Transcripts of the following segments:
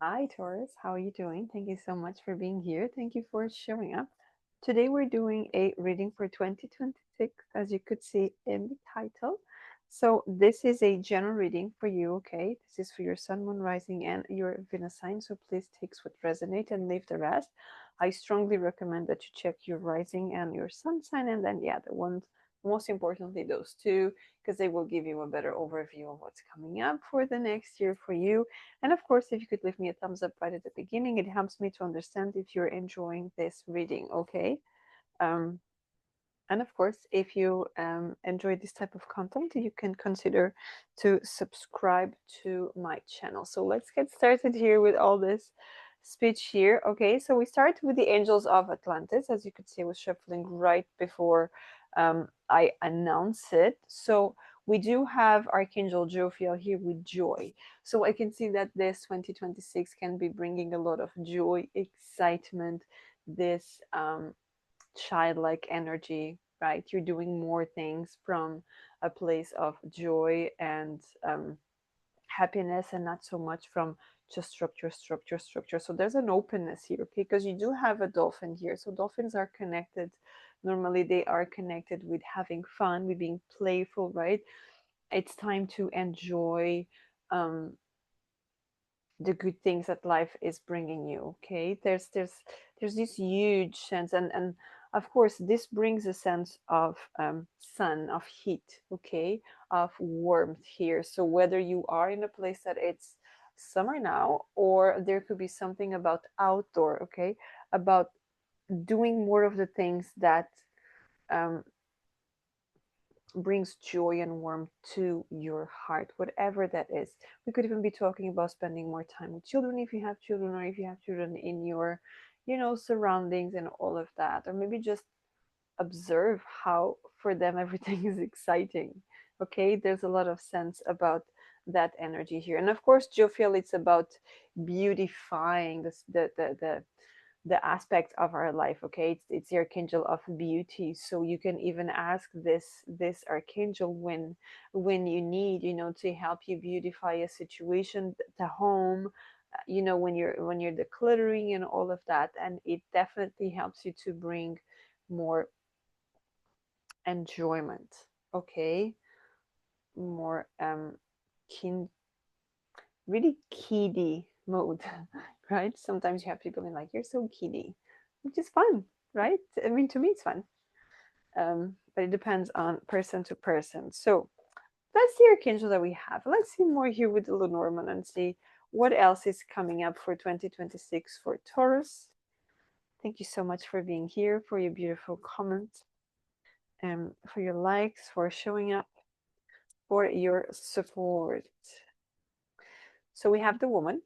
Hi, Taurus. How are you doing? Thank you so much for being here. Thank you for showing up. Today, we're doing a reading for 2026, as you could see in the title. So, this is a general reading for you, okay? This is for your sun, moon, rising, and your Venus sign. So, please take what resonate and leave the rest. I strongly recommend that you check your rising and your sun sign, and then, yeah, the ones, most importantly, those two, because they will give you a better overview of what's coming up for the next year for you. And of course, if you could leave me a thumbs up right at the beginning, it helps me to understand if you're enjoying this reading, okay? Um, and of course, if you enjoy this type of content, you can consider to subscribe to my channel. So let's get started here with all this speech here. Okay, so we start with the angels of Atlantis. As you could see, I was shuffling right before I announce it. So we do have Archangel Jophiel here with joy. So I can see that this 2026 can be bringing a lot of joy, excitement, this childlike energy, right? You're doing more things from a place of joy and happiness, and not so much from just structure, structure, structure. So there's an openness here, okay? Because you do have a dolphin here. So dolphins are connected. Normally, they are connected with having fun, with being playful, right? It's time to enjoy um, the good things that life is bringing you. Okay, there's this huge sense, and of course this brings a sense of sun, of heat, okay, of warmth here. So whether you are in a place that it's summer now, or there could be something about outdoor, okay, about doing more of the things that um, brings joy and warmth to your heart, whatever that is. We could even be talking about spending more time with children if you have children, or if you have children in your, surroundings and all of that, or maybe just observe how for them everything is exciting. Okay, there's a lot of sense about that energy here, and of course, Jophiel, it's about beautifying the aspect of our life. Okay, it's the archangel of beauty, so you can even ask this archangel when you need, to help you beautify a situation, the home, when you're decluttering and all of that. And it definitely helps you to bring more enjoyment, okay, more keen, really kiddy mode. Right? Sometimes you have people in like, you're so kiddy, which is fun, right? I mean, to me it's fun, but it depends on person to person. So that's the archangel that we have. Let's see more here with the Lenormand and see what else is coming up for 2026 for Taurus. Thank you so much for being here, for your beautiful comments, and for your likes, for showing up, for your support. So we have the woman.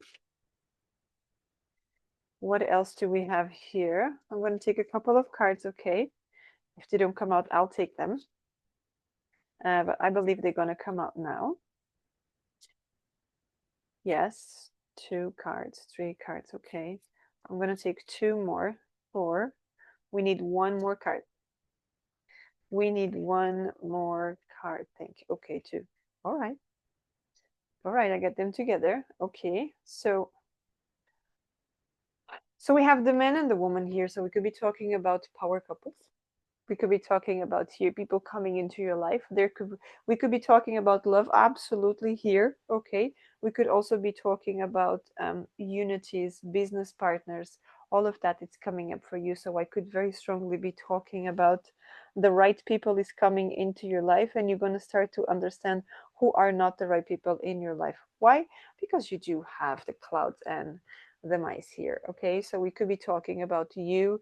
What else do we have here? I'm going to take a couple of cards, okay? If they don't come out, I'll take them. But I believe they're going to come out now. Yes, 2 cards, 3 cards, okay. I'm going to take 2 more. 4. We need 1 more card. We need 1 more card. Thank you. Okay, 2. All right. All right, I get them together. Okay, so we have the man and the woman here. So we could be talking about power couples. We could be talking about here people coming into your life. We could be talking about love, absolutely, here. Okay, we could also be talking about unities, business partners, all of that. It's coming up for you. So I could very strongly be talking about the right people is coming into your life, and you're going to start to understand who are not the right people in your life. Why? Because you do have the clouds and the mice here. Okay, so we could be talking about you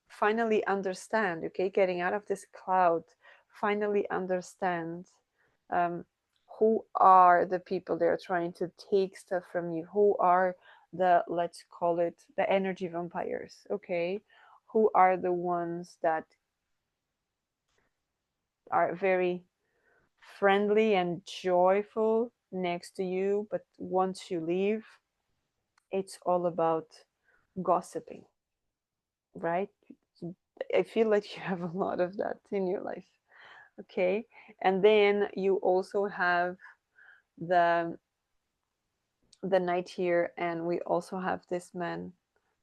finally understand, okay, getting out of this cloud, finally understand um, who are the people that are trying to take stuff from you, who are the, let's call it, the energy vampires, okay, who are the ones that are very friendly and joyful next to you, but once you leave, it's all about gossiping, right? I feel like you have a lot of that in your life. Okay, and then you also have the the knight here, and we also have this man,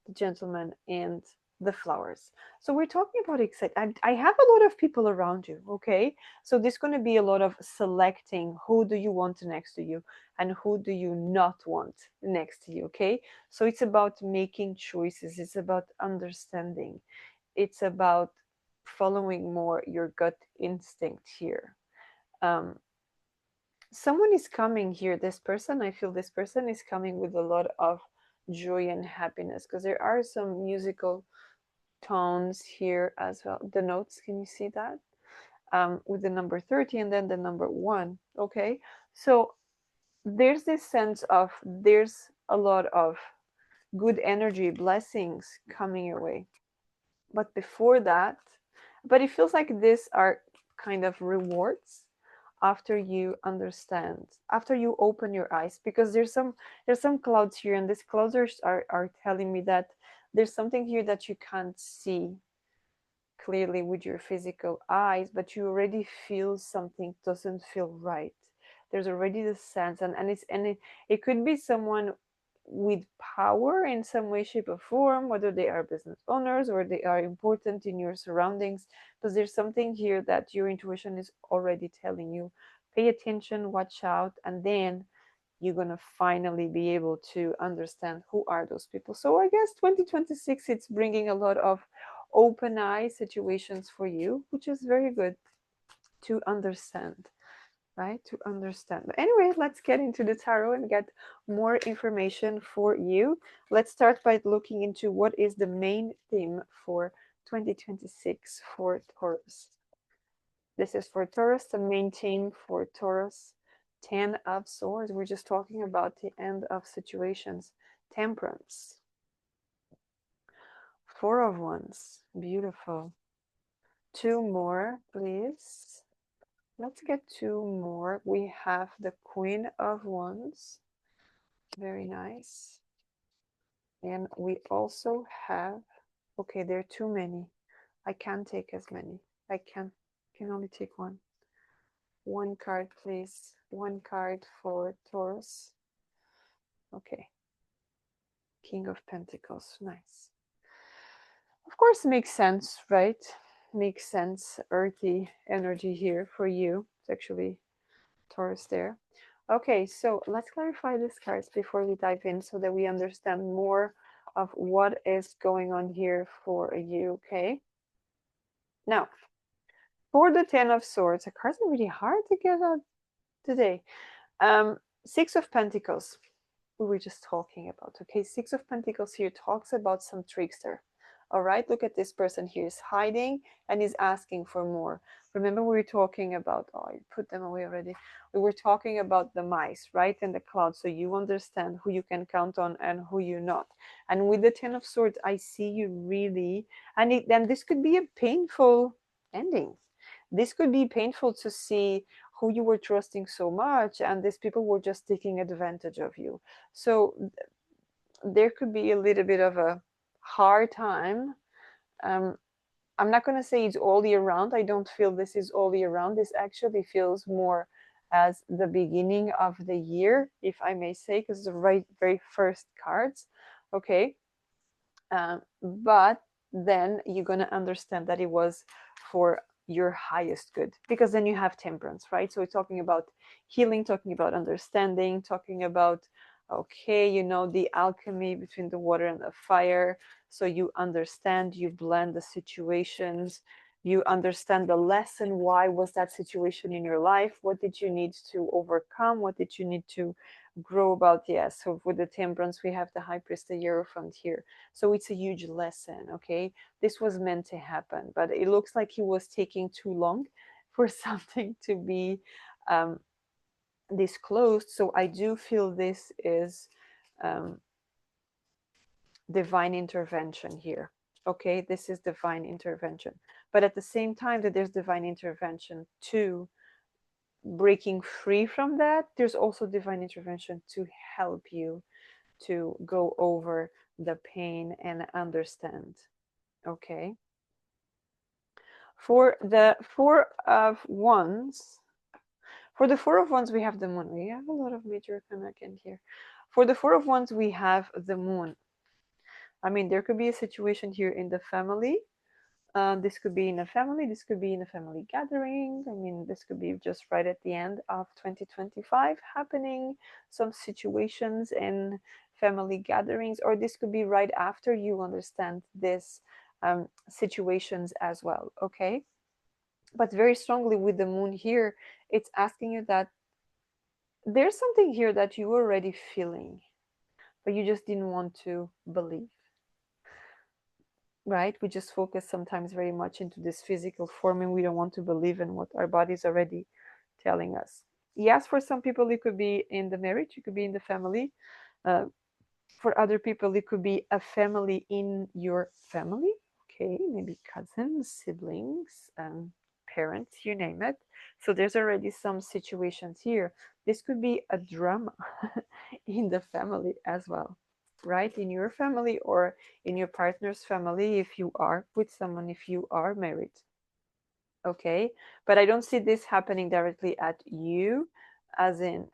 the gentleman, and the flowers. So we're talking about excitement. I have a lot of people around you, okay? So there's going to be a lot of selecting who do you want next to you and who do you not want next to you, okay? So it's about making choices, it's about understanding, it's about following more your gut instinct here. Um, Someone is coming here. This person, I feel this person is coming with a lot of joy and happiness, because there are some musical tones here as well. The notes, can you see that? With the number 30 and then the number 1. Okay, so there's this sense of there's a lot of good energy, blessings coming your way. But before that, but it feels like these are kind of rewards after you understand, after you open your eyes, because there's some clouds here, and these clouds are telling me that there's something here that you can't see clearly with your physical eyes, but you already feel something doesn't feel right. There's already the sense, and it could be someone with power in some way, shape, or form, whether they are business owners or they are important in your surroundings. Because there's something here that your intuition is already telling you. Pay attention, watch out, and then you're going to finally be able to understand who are those people. So I guess 2026, it's bringing a lot of open eye situations for you, which is very good to understand, right? To understand. But anyway, let's get into the tarot and get more information for you. Let's start by looking into what is the main theme for 2026 for Taurus. This is for Taurus, the main theme for Taurus. 10 of Swords. We're just talking about the end of situations. Temperance. 4 of Wands. Beautiful. 2 more, please. Let's get 2 more. We have the Queen of Wands. Very nice. And we also have, okay, there are too many. I can't take as many. I can only take one. 1 card, please. 1 card for Taurus. Okay. King of Pentacles. Nice. Of course, makes sense, right? Makes sense. Earthy energy here for you. It's actually Taurus there. Okay, so let's clarify these cards before we dive in so that we understand more of what is going on here for you, okay? Now, for the 10 of Swords, the cards are really hard to get out today. 6 of Pentacles, we were just talking about, okay? 6 of Pentacles here talks about some trickster. All right, look at this person here is hiding and is asking for more. Remember we were talking about, oh, I put them away already. We were talking about the mice, right? And the cloud. So you understand who you can count on and who you're not. And with the 10 of Swords, I see you really, and then this could be a painful ending. This could be painful to see who you were trusting so much, and these people were just taking advantage of you. So there could be a little bit of a hard time. I'm not going to say it's all year round. I don't feel this is all year round. This actually feels more as the beginning of the year, if I may say, because the very first cards. Okay. But then you're going to understand that it was for your highest good, because then you have temperance, right? So we're talking about healing, talking about understanding, talking about, okay, you know, the alchemy between the water and the fire. So you understand, you blend the situations, you understand the lesson. Why was that situation in your life? What did you need to overcome? What did you need to grow about? Yes. So with the temperance, we have the high priest, the Hierophant here. So it's a huge lesson, okay? This was meant to happen, but it looks like he was taking too long for something to be disclosed. So I do feel this is divine intervention here. Okay, this is divine intervention. But at the same time that there's divine intervention to breaking free from that, there's also divine intervention to help you to go over the pain and understand. Okay. For the 4 of Wands, For the Four of Wands, we have the Moon. We have a lot of major arcana again here. For the Four of Wands, we have the Moon. I mean, there could be a situation here in the family. This could be in a family. This could be in a family gathering. I mean, this could be just right at the end of 2025 happening. Some situations in family gatherings, or this could be right after you understand this situations as well. Okay, but very strongly with the Moon here, it's asking you that there's something here that you were already feeling, but you just didn't want to believe, right? We just focus sometimes very much into this physical form and we don't want to believe in what our body's already telling us. Yes, for some people, it could be in the marriage, it could be in the family. Uh, for other people, it could be a family in your family. Okay, maybe cousins, siblings, parents, you name it. So there's already some situations here. This could be a drama in the family as well, right? In your family or in your partner's family, if you are with someone, if you are married. Okay, but I don't see this happening directly at you, as in,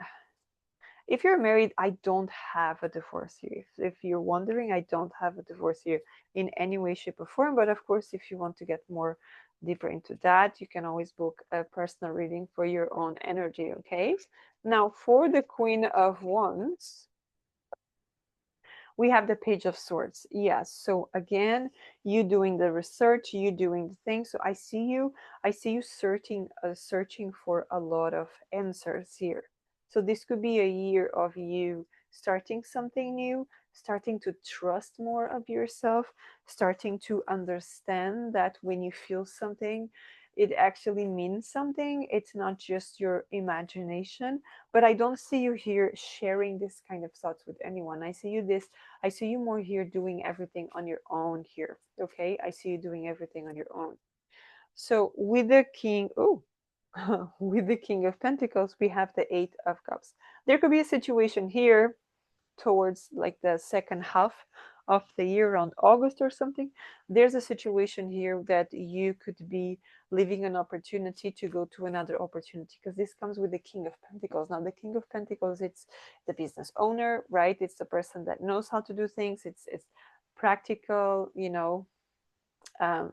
if you're married, I don't have a divorce here. If you're wondering, I don't have a divorce here in any way, shape, or form. But of course, if you want to get more deeper into that, you can always book a personal reading for your own energy. Okay. Now, for the Queen of Wands, we have the Page of Swords. Yes. So again, you doing the research, you doing the thing. So I see you searching for a lot of answers here. So this could be a year of you starting something new, starting to trust more of yourself, starting to understand that when you feel something, it actually means something. It's not just your imagination. But I don't see you here sharing this kind of thoughts with anyone. I see you more here doing everything on your own here. Okay, I see you doing everything on your own. So with the king, oh, with the King of Pentacles, we have the Eight of Cups. There could be a situation here towards like the second half of the year, around August or something. There's a situation here that you could be leaving an opportunity to go to another opportunity, because this comes with the King of Pentacles. Now the King of Pentacles, it's the business owner, right? It's the person that knows how to do things. It's practical, um,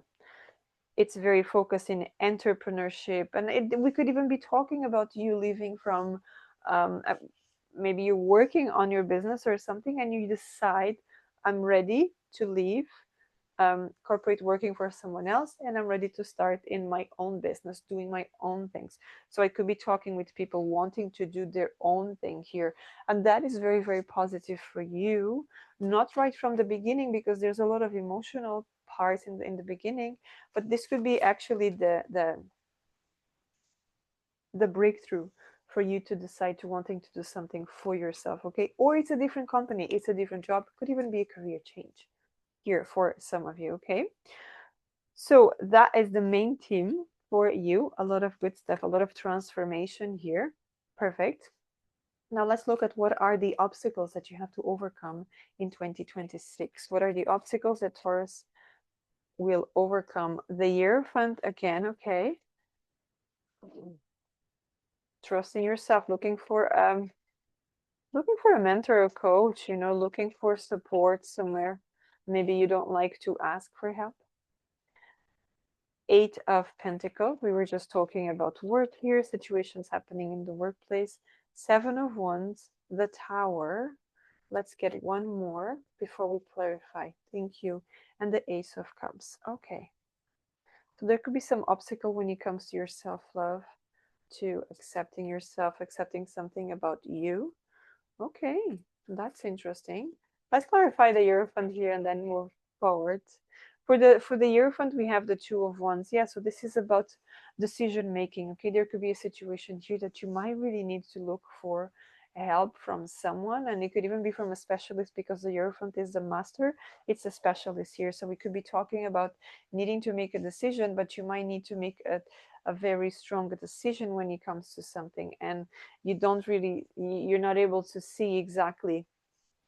it's very focused in entrepreneurship, and we could even be talking about you leaving from um, uh, maybe you're working on your business or something and you decide, I'm ready to leave corporate working for someone else, and I'm ready to start in my own business, doing my own things. So I could be talking with people wanting to do their own thing here, and that is very, very positive for you. Not right from the beginning, because there's a lot of emotional parts in the beginning, but this could be actually the breakthrough for you to decide to wanting to do something for yourself. Okay, or it's a different company, it's a different job, it could even be a career change here for some of you. Okay, so that is the main theme for you. A lot of good stuff, a lot of transformation here. Perfect. Now let's look at what are the obstacles that you have to overcome in 2026. What are the obstacles that Taurus will overcome? The Hierophant again, okay. Trusting yourself, looking for a mentor or coach, looking for support somewhere. Maybe you don't like to ask for help. Eight of Pentacles, we were just talking about work here, situations happening in the workplace. Seven of Wands, the Tower. Let's get one more before we clarify. Thank you. And the Ace of Cups. Okay. So there could be some obstacle when it comes to your self-love, to accepting yourself, accepting something about you. Okay, that's interesting. Let's clarify the Hierophant here and then move forward. For the Hierophant, we have the Two of Wands. Yeah, so this is about decision making. Okay, there could be a situation here that you might really need to look for help from someone, and it could even be from a specialist, because the Hierophant is the master. It's a specialist here, so we could be talking about needing to make a decision, but you might need to make a very strong decision when it comes to something, and you're not able to see exactly,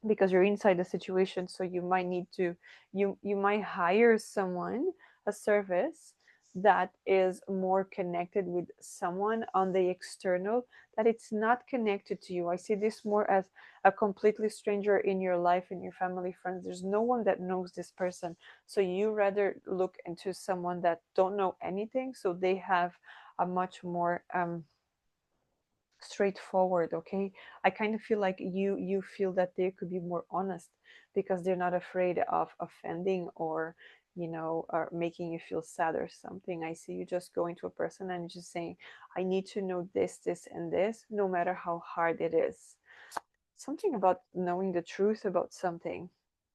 because you're inside the situation. So you might need to, you might hire someone, a service, that is more connected with someone on the external, that it's not connected to you. I see this more as a completely stranger in your life, in your family, friends. There's no one that knows this person. So you rather look into someone that don't know anything, so they have a much more straightforward. Okay, I kind of feel like you feel that they could be more honest because they're not afraid of offending or or making you feel sad or something. I see you just going to a person and just saying, I need to know this, this, and this, no matter how hard it is. Something about knowing the truth about something,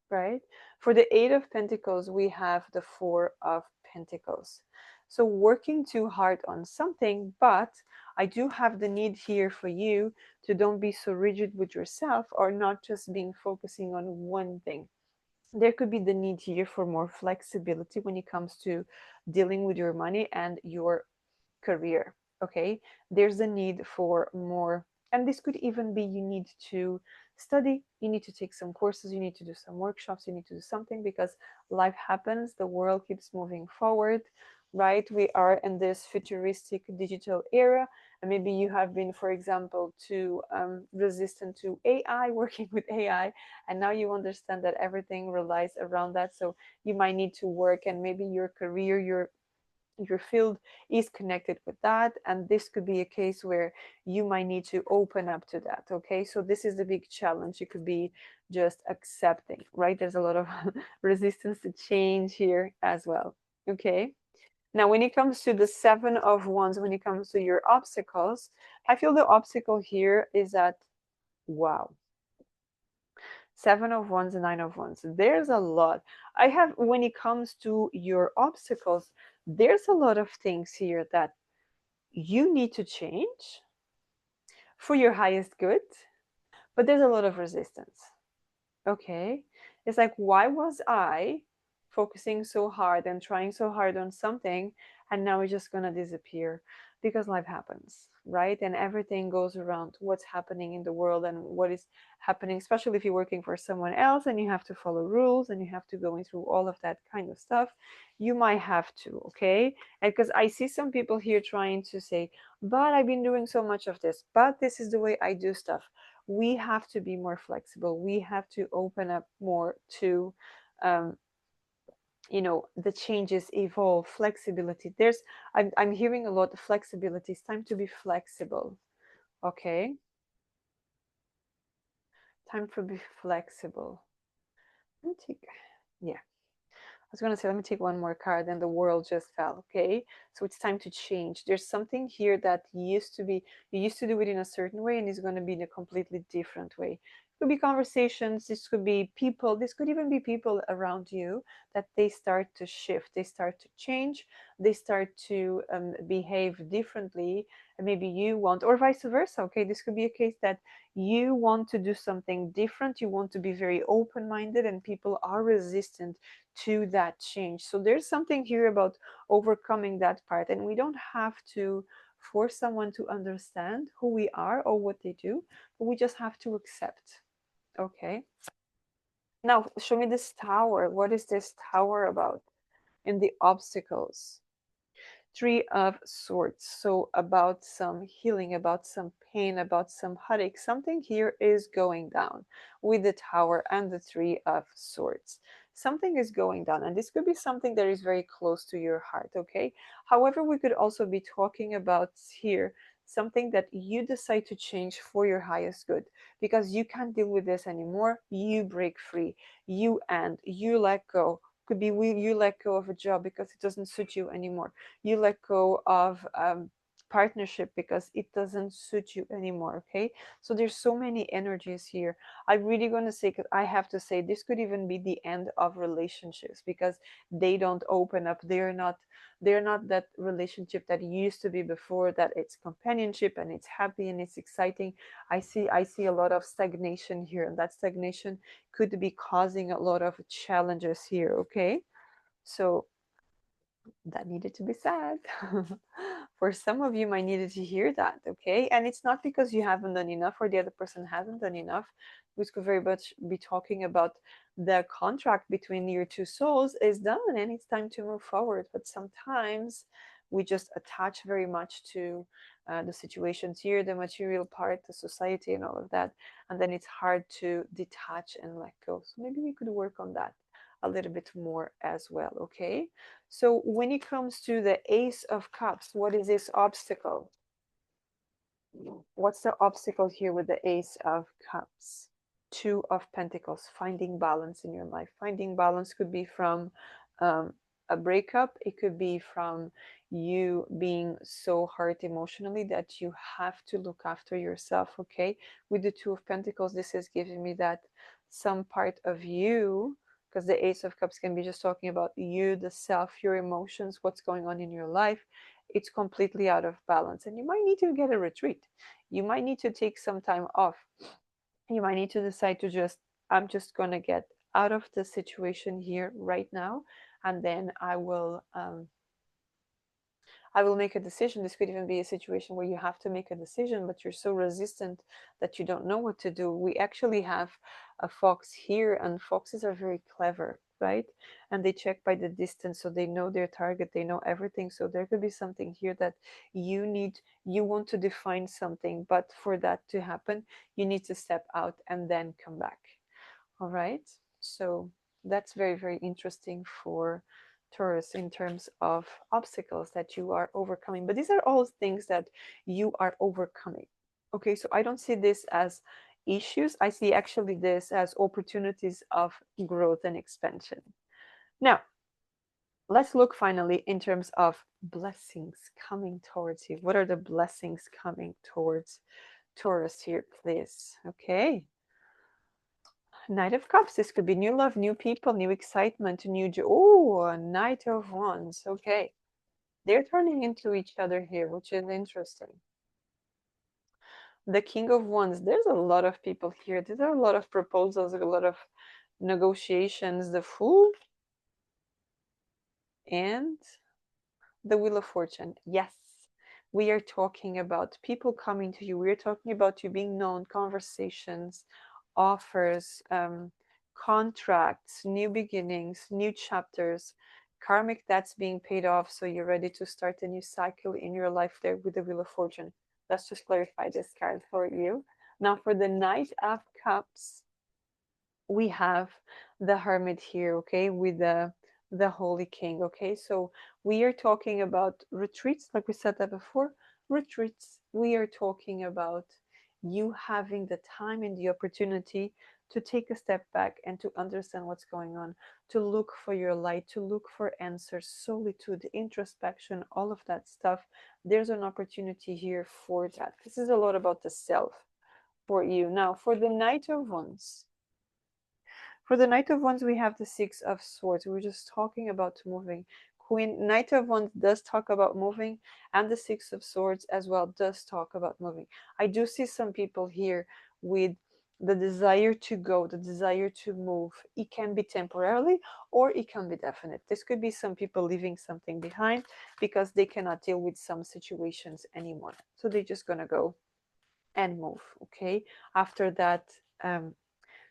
right? For the Eight of Pentacles, we have the Four of Pentacles. So working too hard on something, but I do have the need here for you to don't be so rigid with yourself or not just being focusing on one thing. There could be the need here for more flexibility when it comes to dealing with your money and your career. Okay, there's a need for more, and this could even be you need to study, you need to take some courses, you need to do some workshops, you need to do something because life happens, the world keeps moving forward, right? We are in this futuristic digital era, and maybe you have been, for example, too resistant to AI, working with AI, and now you understand that everything relies around that. So you might need to work, and maybe your career, your field is connected with that, and this could be a case where you might need to open up to that. Okay, so this is the big challenge. You could be just accepting, right? There's a lot of resistance to change here as well. Okay, now when it comes to the Seven of Wands, when it comes to your obstacles, I feel the obstacle here is that, wow, Seven of Wands and Nine of Wands, there's a lot. I have, when it comes to your obstacles, there's a lot of things here that you need to change for your highest good, but there's a lot of resistance. Okay, it's like, why was I focusing so hard and trying so hard on something, and now it's just gonna disappear? Because life happens, right? And everything goes around what's happening in the world and what is happening, especially if you're working for someone else and you have to follow rules and you have to go through all of that kind of stuff. You might have to, okay? And because I see some people here trying to say, but I've been doing so much of this, but this is the way I do stuff. We have to be more flexible. We have to open up more to um, the changes, evolve, flexibility. I'm hearing a lot of flexibility. It's time to be flexible. Okay, time to be flexible. Let me take, yeah, I was going to say, let me take one more card, and the world just fell. Okay, so it's time to change. There's something here that used to be, you used to do it in a certain way, and it's going to be in a completely different way. It could be conversations, this could be people, this could even be people around you, that they start to shift, they start to change, they start to behave differently. And maybe you want, or vice versa. Okay, this could be a case that you want to do something different, you want to be very open minded, and people are resistant to that change. So there's something here about overcoming that part, and we don't have to force someone to understand who we are or what they do, but we just have to accept. Okay, now show me this tower. What is this tower about in the obstacles? Three of Swords. So about some healing, about some pain, about some heartache. Something here is going down with the Tower and the Three of Swords. Something is going down, and this could be something that is very close to your heart. Okay, however, we could also be talking about here something that you decide to change for your highest good, because you can't deal with this anymore. You break free, you end, you let go. Could be you let go of a job because it doesn't suit you anymore. You let go of partnership because it doesn't suit you anymore. Okay, so there's so many energies here. I'm really going to say, because I have to say, this could even be the end of relationships because they don't open up. They're not that relationship that used to be before, that it's companionship and it's happy and it's exciting. I see a lot of stagnation here, and that stagnation could be causing a lot of challenges here. Okay, so That needed to be said. For some of you might needed to hear that, okay? And it's not because you haven't done enough or the other person hasn't done enough. We could very much be talking about the contract between your two souls is done and it's time to move forward. But sometimes we just attach very much to the situations here, the material part, the society, and all of that. And then it's hard to detach and let go. So maybe we could work on that a little bit more as well, okay? So when it comes to the Ace of Cups, what is this obstacle? What's the obstacle here with the Ace of Cups? Two of Pentacles, finding balance in your life. Finding balance could be from um, a breakup. It could be from you being so hurt emotionally that you have to look after yourself, okay? With the Two of Pentacles, this is giving me that some part of you, because the Ace of Cups can be just talking about you, the self, your emotions, what's going on in your life. It's completely out of balance, and you might need to get a retreat. You might need to take some time off. You might need to decide to just, I'm just going to get out of the situation here right now, and then I will make a decision. This could even be a situation where you have to make a decision, but you're so resistant that you don't know what to do. We actually have a fox here, and foxes are very clever, right? And they check by the distance, so they know their target, they know everything. So there could be something here that you want to define something, but for that to happen, you need to step out and then come back. All right. So that's very, very interesting for Taurus in terms of obstacles that you are overcoming. But these are all things that you are overcoming. Okay. So I don't see this as issues. I see actually this as opportunities of growth and expansion. Now, let's look finally in terms of blessings coming towards you. What are the blessings coming towards Taurus here, please? Okay. Knight of Cups. This could be new love, new people, new excitement, new joy. Oh, a Knight of Wands. Okay. They're turning into each other here, which is interesting. The King of Wands. There's a lot of people here. There are a lot of proposals, a lot of negotiations. The Fool and the Wheel of Fortune. Yes. We are talking about people coming to you. We are talking about you being known, conversations, offers, contracts, new beginnings, new chapters, karmic that's being paid off. So you're ready to start a new cycle in your life there with the Wheel of Fortune. Let's just clarify this card for you. Now, for the Knight of Cups, we have the Hermit here, okay, with the Holy King, okay? So we are talking about retreats, like we said that before. Retreats, we are talking about you having the time and the opportunity to take a step back and to understand what's going on, to look for your light, to look for answers, solitude, introspection, all of that stuff. There's an opportunity here for that. This is a lot about the self for you. Now, for the Knight of Wands, for the Knight of Wands, we have the Six of Swords. We were just talking about moving. Queen Knight of Wands does talk about moving, and the Six of Swords as well does talk about moving. I do see some people here with the desire to go, the desire to move. It can be temporarily or it can be definite. This could be some people leaving something behind because they cannot deal with some situations anymore. So they're just going to go and move, okay? After that,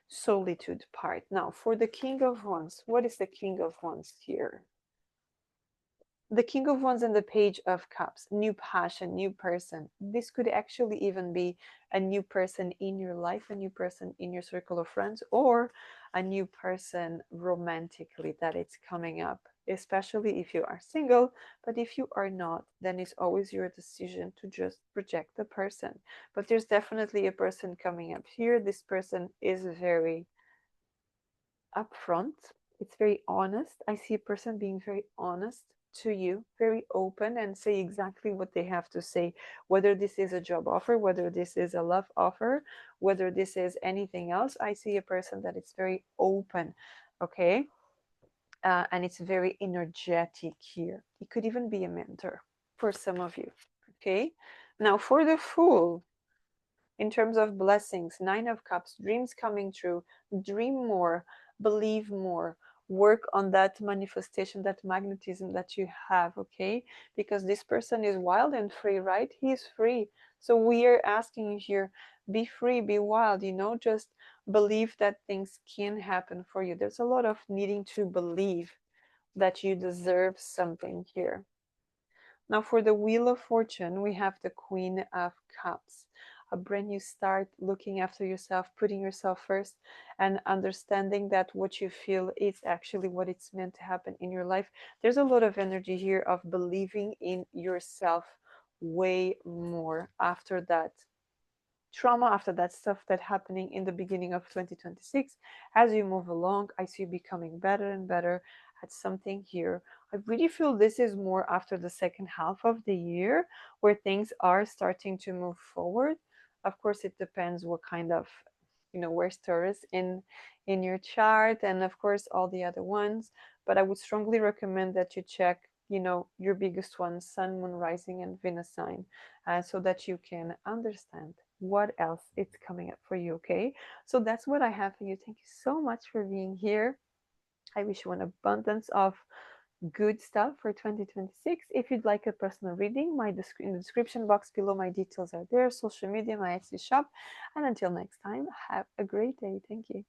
solitude part. Now, for the King of Wands, what is the King of Wands here? The King of Wands and the Page of Cups, new passion, new person. This could actually even be a new person in your life, a new person in your circle of friends, or a new person romantically that it's coming up, especially if you are single. But if you are not, then it's always your decision to just reject the person. But there's definitely a person coming up here. This person is very upfront. It's very honest. I see a person being very honest to you, very open, and say exactly what they have to say, whether this is a job offer, whether this is a love offer, whether this is anything else. I see a person that is very open, okay? And it's very energetic here. It could even be a mentor for some of you, okay? Now, for the Fool, in terms of blessings, Nine of Cups, dreams coming true, dream more, believe more, work on that manifestation, that magnetism that you have, okay? Because this person is wild and free, right? He's free. So we are asking you here, be free, be wild, just believe that things can happen for you. There's a lot of needing to believe that you deserve something here. Now, for the Wheel of Fortune, we have the Queen of Cups. A brand new start, looking after yourself, putting yourself first, and understanding that what you feel is actually what it's meant to happen in your life. There's a lot of energy here of believing in yourself way more after that trauma, after that stuff that happening in the beginning of 2026. As you move along, I see you becoming better and better at something here. I really feel this is more after the second half of the year where things are starting to move forward. Of course, it depends what kind of, where's Taurus in your chart, and of course all the other ones. But I would strongly recommend that you check, your biggest ones, Sun, Moon, Rising, and Venus sign, so that you can understand what else is coming up for you. Okay, so that's what I have for you. Thank you so much for being here. I wish you an abundance of good stuff for 2026. If you'd like a personal reading, in the description box below, my details are there, social media, my Etsy shop. And until next time, have a great day. Thank you.